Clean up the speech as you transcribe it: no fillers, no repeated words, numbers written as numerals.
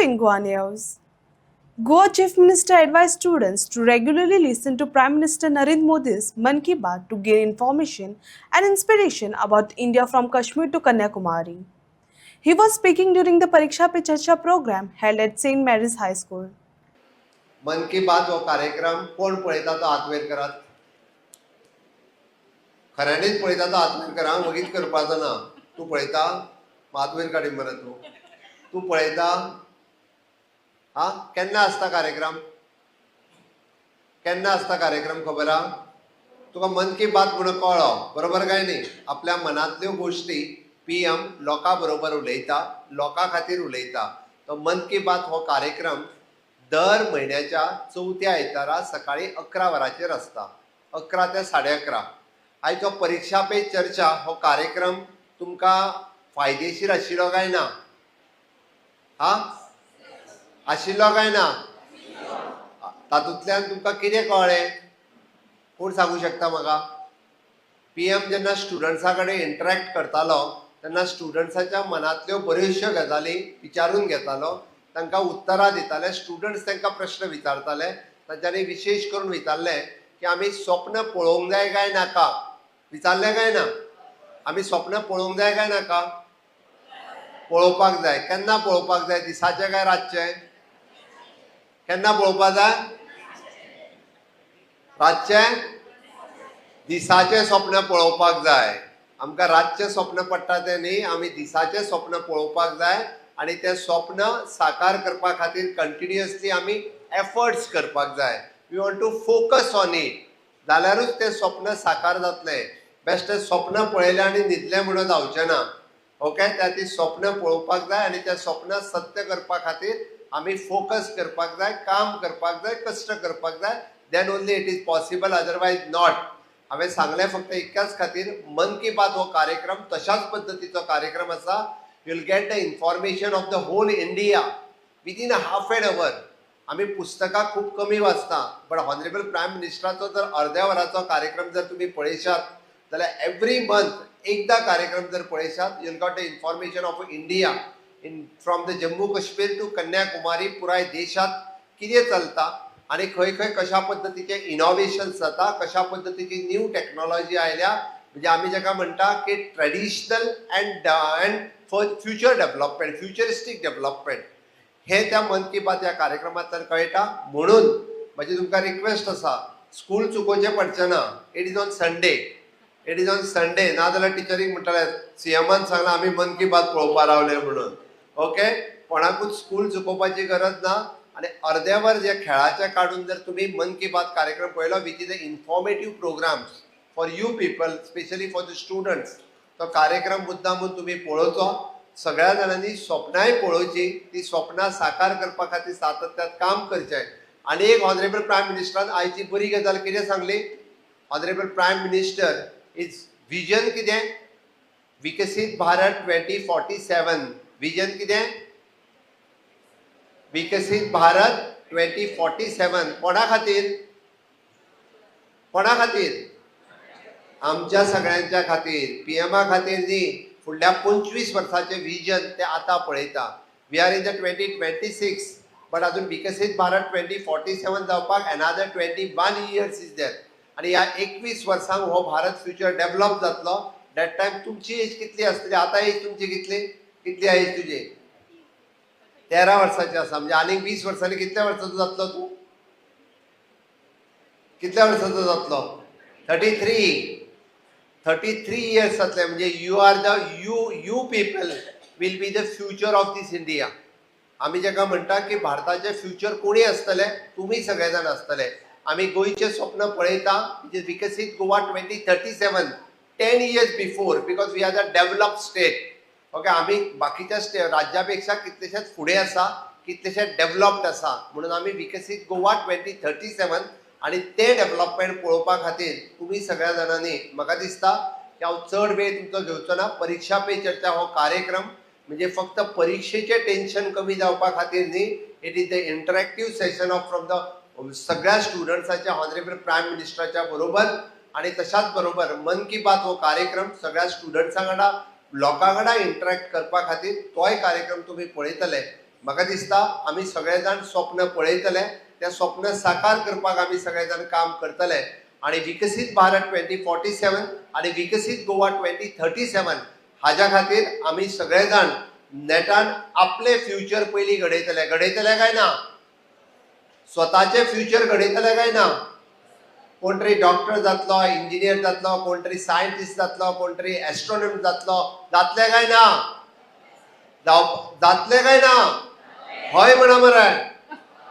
in Goa News. Goa Chief Minister advised students to regularly listen to Prime Minister Narendra Modi's Mann Ki Baat to gain information and inspiration about India from Kashmir to Kanyakumari. He was speaking during the Pariksha Pe Charcha program held at St. Mary's High School. मन की बात हो कार्यक्रम कोण पळयता तो हात वयर करात. खऱ्यांनीच पळयता तो हात वयर करा. वगीच करपाचो ना. तू पळयता हात वयर काडी मरे तू पळयता. हा केन्ना आसता कार्यक्रम खबर हा. तुका मन की बात म्हणून कळ्ळो बरोबर काय न्ही. आपल्या मनांतल्यो गोश्टी PM लोकां बरोबर उलयता, लोकां खातीर उलयता. तो मन की बात हो कार्यक्रम दर म्हयन्याच्या चवथ्या आयतारा सकाळी 11 वरांचेर आसता. 11 ते 11:30. आयचो परीक्षा पे चर्चा हो कार्यक्रम तुमकां फायदेशीर आशिल्लो काय ना. आशिल्लो काय ना. तातूंतल्यान तुमकां कितें कळ्ळें कोण सांगूं शकता म्हाका. PM जेन्ना स्टुडंट्सा कडेन इंटरॅक्ट करतालो तेन्ना स्टुडंट्साच्या मनांतल्यो बऱ्योचश्यो गजाली विचारून घेतालो, तांकां उत्तरां दिताले. स्टुडंट्स तांकां प्रश्न विचारताले. तांच्यांनी विशेश करून विचारलें की आमी स्वप्न पळोवंक जाय काय नाका. विचारलें काय ना. आमी स्वप्न पळोवंक जाय काय नाका. पळोवपाक जाय. केन्ना पळोवपाक जाय. दिसाचें काय रातचें. केन्ना पळोवपाक जाय. रातचें. दिसाचें स्वप्न पळोवपाक जाय. आमकां रातचें स्वप्न पडटा तें न्ही. आमी दिसाचें स्वप्न पळोवपाक जाय आनी तें स्वप्न साकार करपा खातीर कंटिन्युअसली आमी एफर्ट्स करपाक जाय. We want to focus on it. जाल्यारूच तें स्वप्न साकार जातलें. बेश्टें स्वप्न पळयलें आनी न्हिदलें म्हणून जावचें ना. ओके. त्या ती स्वप्न पळोवपाक जाय आनी तें स्वप्न सत्य करपा खातीर आमी फोकस करपाक जाय, काम करपाक जाय, कश्ट करपाक जाय. Then only it is possible, otherwise not. हांवें सांगलें फक्त इतक्याच खातीर मन की बात हो कार्यक्रम तशाच पद्दतीचो कार्यक्रम आसा. You will get the information of the whole India within a half an hour. आमी पुस्तकां खूब कमी वाचता, बट हॉनरेबल प्रायम मिनिस्टराचो जर अर्द्या वराचो कार्यक्रम जर तुमी पळयशात जाल्यार एवरी मंथ एकदा कार्यक्रम जर पळयशात you will got the information of India from the Jammu Kashmir to Kanyakumari. पुराय देशात कितें चलता आनी खंय खंय कशा पद्दतीचे इनोव्हेशन्स जाता, कशा पद्दतीची न्यू टॅक्नॉलॉजी आयल्या. म्हणजे आमी जाका म्हणटा की traditional and future development, futuristic development हे त्या मन की बात ह्या कार्यक्रमांतल्यान कळटा. म्हणून म्हजी तुमकां रिक्वेस्ट आसा, स्कूल चुकोवचें पडचें ना. It is on Sunday. नाजाल्यार टिचरीक म्हणटलें CMन सांगलां आमी मन की बात पळोवपा रावले म्हणून. ओके. कोणाकूच स्कूल चुकोवपाची गरज ना. आणि अर्द्या वर जे खेळाचे काढून जर तुम्ही मन की बात कार्यक्रम पळयलो which is a informative programmes for you people, specially for the students, तो कार्यक्रम मुद्दामून तुम्ही पळोवचो. सगळ्या जाणांनी स्वप्नाय पळोवची. ती स्वप्नां साकार करपा खातीर सातत्यान काम करचें. आनी एक हॉनरेबल प्रायम मिनिस्टरान आयची बरी गजाल कितें सांगली. Honourable prime minister is vision कितें. विकसीत भारत 2047. विजन कितें. विकसित भारत 2047. कोणा खातीर. आमच्या सगळ्यांच्या खातीर. PM खातीर न्ही. फुडल्या 25 वर्सांचे विजन ते आतां पळयता. We are in the 2026 but अजून विकसित भारत 2047 जावपाक अनादर 21 इयर्स इज देर. आनी ह्या 21 वर्सांक हो भारत फ्युचर डेव्हलप जातलो. दॅट टायम तुमची एज कितली आसतली. आतां एज तुमची कितली एज तुजी. 13 वर्साची आसा. म्हणजे आनीक 20 वर्सांनी कितल्या वर्साचो जातलो तूं. कितल्या वर्साचो जातलो. 33 इयर्स जातले. म्हणजे you are the you people will be the future of these India. आमी जाका म्हणटा की भारताचे फ्युचर कोणी आसतले. तुमी सगळे जाण आसतले. आमी गोंयचें स्वप्न पळयता Viksit Goa 2037 10 years before because we are the develop state. Okay. आमी बाकीच्या राज्यापेक्षा कितलेशेच फुडें आसा, कितलेशेच डेव्हलप्ड आसा. म्हणून आमी विकसीत गोवा 2037 आनी ते डेव्हलपमेंट पळोवपा खातीर तुमी सगळ्या जाणांनी म्हाका दिसता की हांव चड वेळ तुमचो घेवचो ना. परीक्षा पे चर्चा हो कार्यक्रम म्हणजे फक्त परीक्षेचें टेन्शन कमी जावपा खातीर न्ही. It is the interactive session of from the सगळ्या स्टुडंट्साच्या हॉनरेबल प्रायम मिनिस्टराच्या बरोबर. आणि तशाच बरोबर मन की बात हो कार्यक्रम सगळ्या स्टुडंट्सां वांगडा लोकां वांगडा इंटरॅक्ट करपा खातीर तोय कार्यक्रम तुम्ही पळयतले. म्हाका दिसता आमी सगळे जाण स्वप्न पळयतले, त्या स्वप्न साकार करपाक आमी सगळे जाण काम करतले आणि विकसीत भारत 2047 आणि विकसीत गोवा 2037 हाज्या खातीर आमी सगळे जाण नेटान आपले फ्युचर पयलीं घडयतले काय ना? स्वताचे फ्युचर घडयतले काय ना? कोण तरी डॉक्टर जातलो, इंजिनियर जातलो, कोण तरी सायंटिस्ट जातलो, कोण तरी एस्ट्रॉनॉमर जातलो, जातले काय ना? जातले काय ना? हय म्हणा मरे.